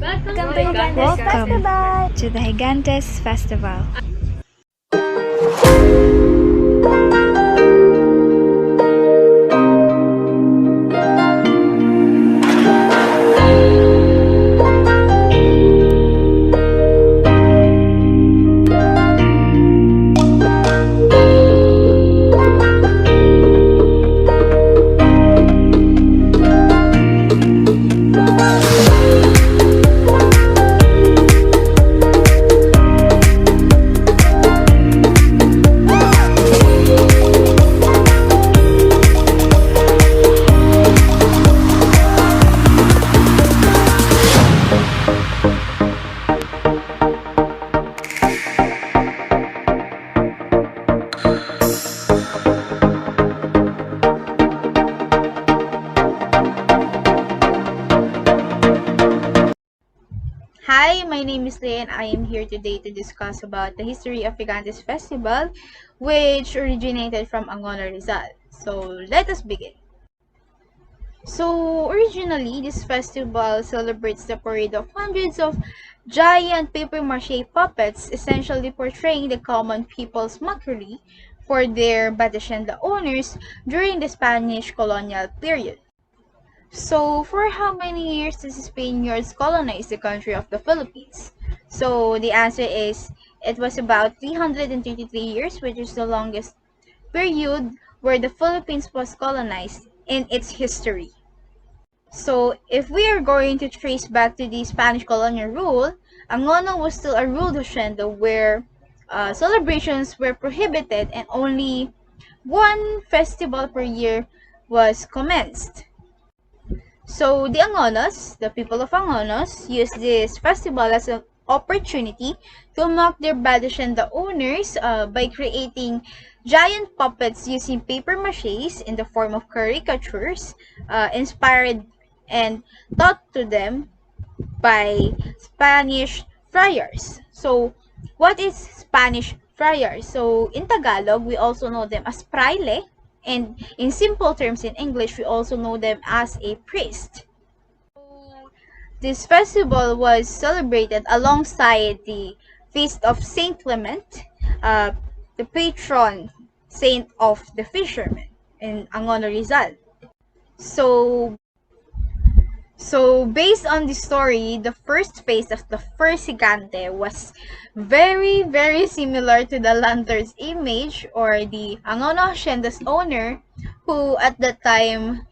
Welcome to Higantes Festival! To the Gigantes Festival. Hi, my name is Leigh and I am here today to discuss about the history of Gigantes Festival, which originated from Angono, Rizal. So, let us begin. So, originally, this festival celebrates the parade of hundreds of giant papier-mâché puppets, essentially portraying the common people's mockery for their Batachenda owners during the Spanish colonial period. So, for how many years did the Spaniards colonize the country of the Philippines? So, the answer is it was about 333 years, which is the longest period where the Philippines was colonized in its history. So, if we are going to trace back to the Spanish colonial rule, Angono was still a ruled hacienda where celebrations were prohibited and only one festival per year was commenced. So the Angonos, the people of Angonos, use this festival as an opportunity to mock their Badashenda owners by creating giant puppets using paper maches in the form of caricatures, inspired and taught to them by Spanish friars. So, what is Spanish friars? So, in Tagalog, we also know them as fraile, and in simple terms in English, we also know them as a priest. This festival was celebrated alongside the feast of Saint Clement, uh, the patron saint of the fishermen in Angono Rizal. So, based on the story, the first phase of the first Gigante was very, very similar to the lantern's image or the Angono Hacienda's owner who at that time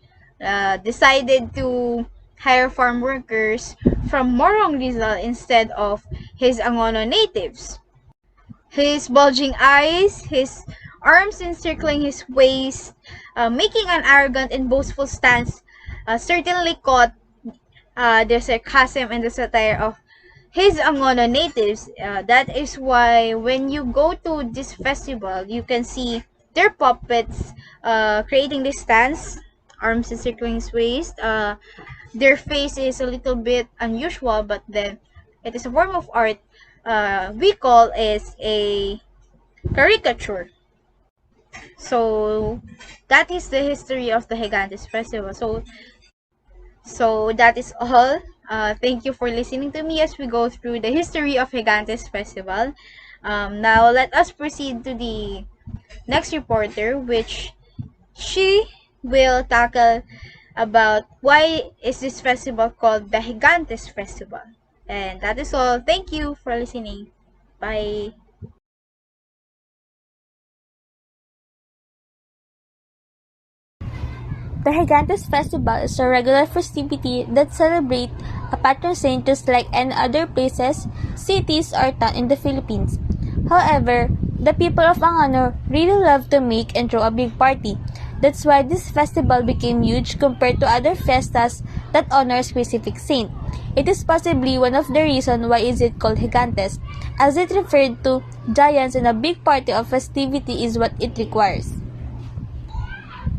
decided to hire farm workers from Morong Rizal instead of his Angono natives. His bulging eyes, his arms encircling his waist, making an arrogant and boastful stance, certainly caught the sarcasm and the satire of his Angono natives. That is why when you go to this festival, you can see their puppets creating this stance, arms encircling his waist. Their face is a little bit unusual, but then it is a form of art we call is a caricature. So that is the history of the Gigantes Festival. So that is all. Thank you for listening to me as we go through the history of Gigantes Festival. Now let us proceed to the next reporter, which she will tackle about why is this festival called the Gigantes Festival. And that is all. Thank you for listening. Bye. The Gigantes Festival is a regular festivity that celebrates a patron saint just like any other places, cities, or town in the Philippines. However, the people of Angono really love to make and throw a big party. That's why this festival became huge compared to other fiestas that honor a specific saint. It is possibly one of the reasons why is it called Gigantes, as it referred to giants and a big party of festivity is what it requires.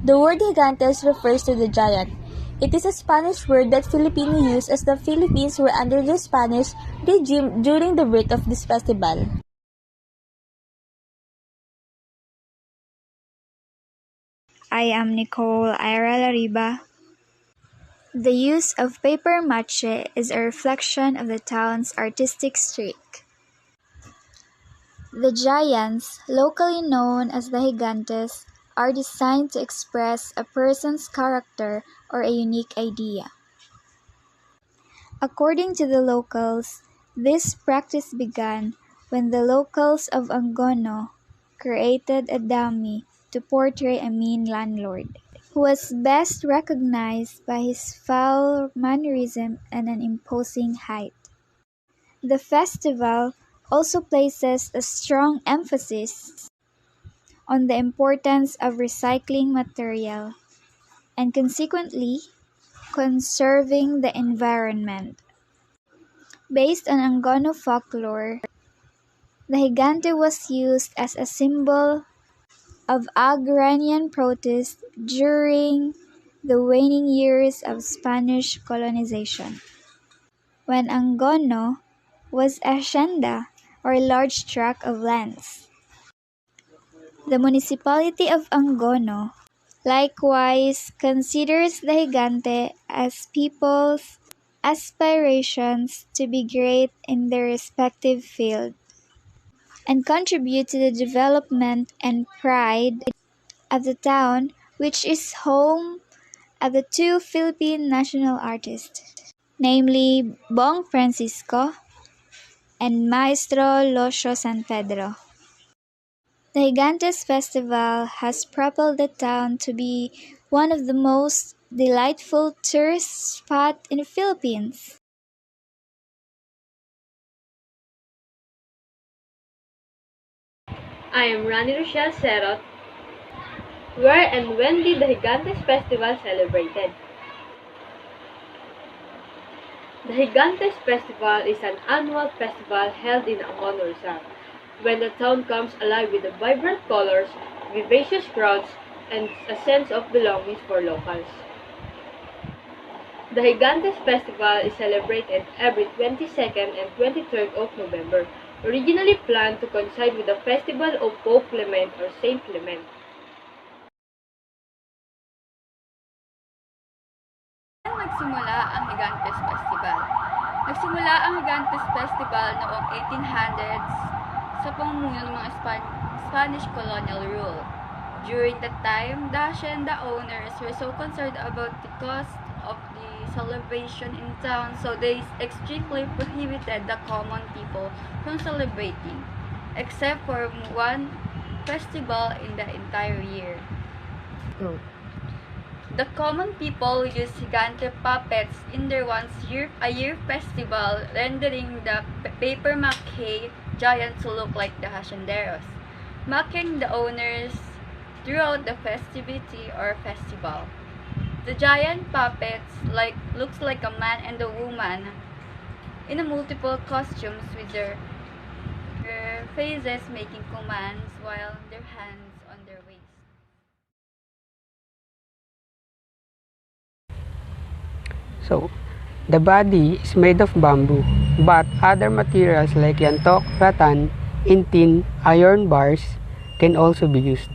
The word gigantes refers to the giant. It is a Spanish word that Filipino use as the Philippines were under the Spanish regime during the birth of this festival. I am Nicole Ira Lariba. The use of paper mache is a reflection of the town's artistic streak. The giants, locally known as the gigantes, are designed to express a person's character or a unique idea. According to the locals, this practice began when the locals of Angono created a dummy to portray a mean landlord, who was best recognized by his foul mannerism and an imposing height. The festival also places a strong emphasis on the importance of recycling material and consequently conserving the environment. Based on Angono folklore, the gigante was used as a symbol of agrarian protest during the waning years of Spanish colonization, when Angono was a hacienda or large tract of lands. The municipality of Angono likewise considers the gigante as people's aspirations to be great in their respective field and contribute to the development and pride of the town, which is home of the two Philippine national artists, namely Bong Francisco and Maestro Losio San Pedro. The Gigantes Festival has propelled the town to be one of the most delightful tourist spots in the Philippines. I am Rani Rochelle Serot. Where and when did the Gigantes Festival celebrated? The Gigantes Festival is an annual festival held in Angono Rizal, when the town comes alive with the vibrant colors, vivacious crowds, and a sense of belonging for locals. The Gigantes Festival is celebrated every 22nd and 23rd of November, originally planned to coincide with the festival of Pope Clement or Saint Clement. Saan nagsimula ang Gigantes Festival? Nagsimula ang Gigantes Festival noong 1800s sa pamumuno ng mga Spanish colonial rule. During that time, the hacienda owners were so concerned about the cost of the celebration in town, so they strictly prohibited the common people from celebrating, except for one festival in the entire year. The common people use gigante puppets in their once-a-year festival, rendering the paper mache giants to look like the hacienderos, mocking the owners throughout the festivity or festival. The giant puppets looks like a man and a woman in a multiple costumes with their faces making commands while their hands on their waist. So, the body is made of bamboo, but other materials like yantok, rattan, intin, iron bars can also be used.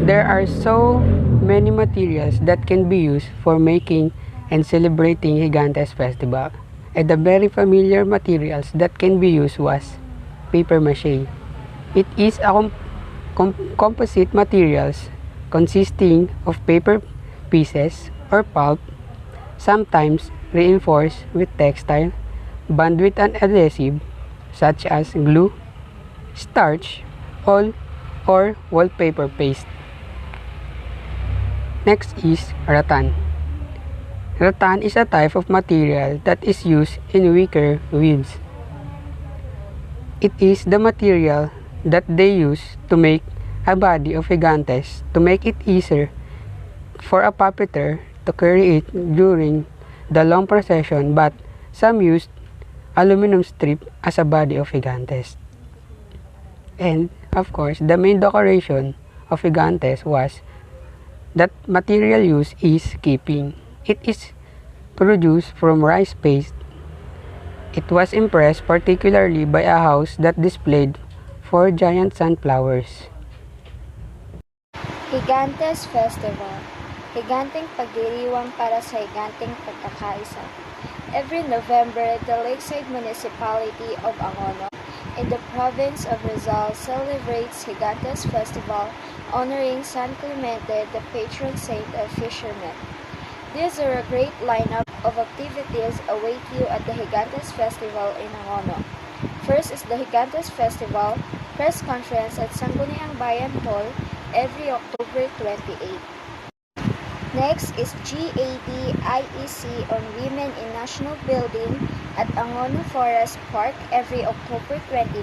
There are so many materials that can be used for making and celebrating Gigantes Festival. And the very familiar materials that can be used was paper mache. It is a composite materials consisting of paper pieces or pulp, sometimes reinforced with textile, bound with an adhesive such as glue, starch, or wallpaper paste. Next is rattan. Rattan is a type of material that is used in wicker weaves. It is the material that they use to make a body of gigantes to make it easier for a puppeteer to carry it during the long procession, but some used aluminum strip as a body of gigantes. And of course, the main decoration of gigantes was that material used is keeping. It is produced from rice paste. It was impressed particularly by a house that displayed 4 giant sunflowers. Gigantes Festival. higanteng pagdiriwang para sa higanteng pagkakaisa. Every November, the Lakeside Municipality of Angono in the province of Rizal celebrates Gigantes Festival honoring San Clemente, the patron saint of fishermen. These are a great lineup of activities await you at the Gigantes Festival in Angono. First is the Gigantes Festival press conference at Sangguniang Bayan Hall every October 28. Next is GAD IEC on Women in National Building at Angono Forest Park every October 29.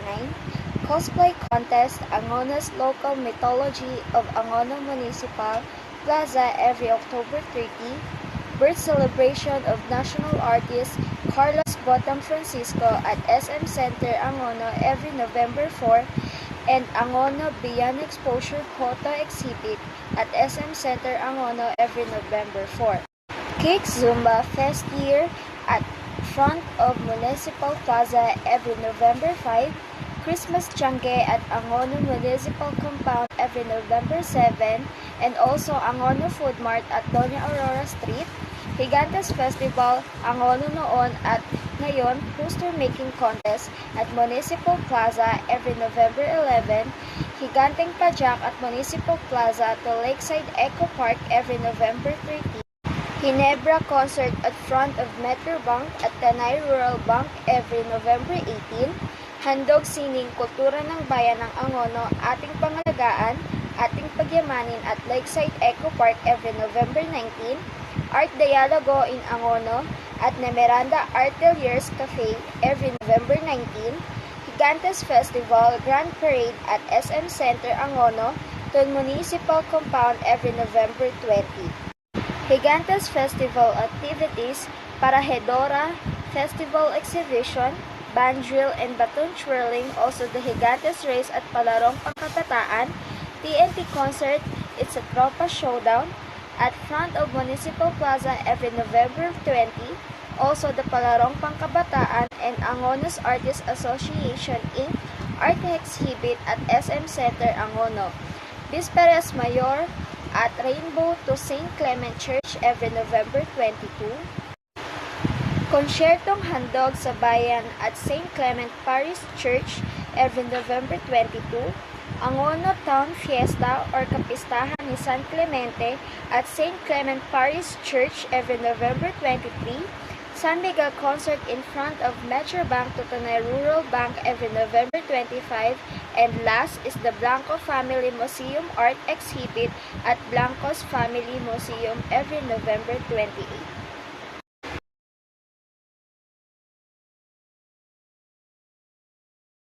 Cosplay contest Angono's local mythology of Angono Municipal Plaza every October 30. Birth celebration of national artist Carlos Botang Francisco at SM Center Angono every November 4. And Angono Beyond Exposure Photo Exhibit at SM Center Angono every November 4. Cake Zumba Fest Year at front of Municipal Plaza every November 5. Christmas Tiangge at Angono Municipal Compound every November 7. And also Angono Food Mart at Doña Aurora Street. Gigantes Festival Angono Noon at ngayon poster making contest at Municipal Plaza every November 11, Higanteng Pajak at Municipal Plaza to Lakeside Eco Park every November 13, Ginebra concert at front of Metrobank at Tanay Rural Bank every November 18, Handog Sining Kultura ng Bayan ng Angono ating pangalagaan, ating pagyamanin at Lakeside Eco Park every November 19, Art Dialogo in Angono at Nemeranda Arteliers Cafe every November 19, Gigantes Festival Grand Parade at SM Center Angono to Municipal Compound every November 20. Gigantes Festival activities para Hedora, Festival Exhibition, Band Drill and Baton Twirling, also the Gigantes Race at Palarong Pangkabataan, TNT Concert, It's a Tropa Showdown, at front of Municipal Plaza every November 20, also the Palarong Pangkabataan and Angono's Artists Association Inc. Art Exhibit at SM Center Angono. Bisperas Mayor at Rainbow to St. Clement Church every November 22. Konsyertong Handog sa Bayan at St. Clement Parish Church every November 22. Angono Town Fiesta or Kapistahan ni San Clemente at St. Clement Parish Church every November 23, San Miguel Concert in front of Metrobank to Tanay Rural Bank every November 25, and last is the Blanco Family Museum Art Exhibit at Blanco's Family Museum every November 28.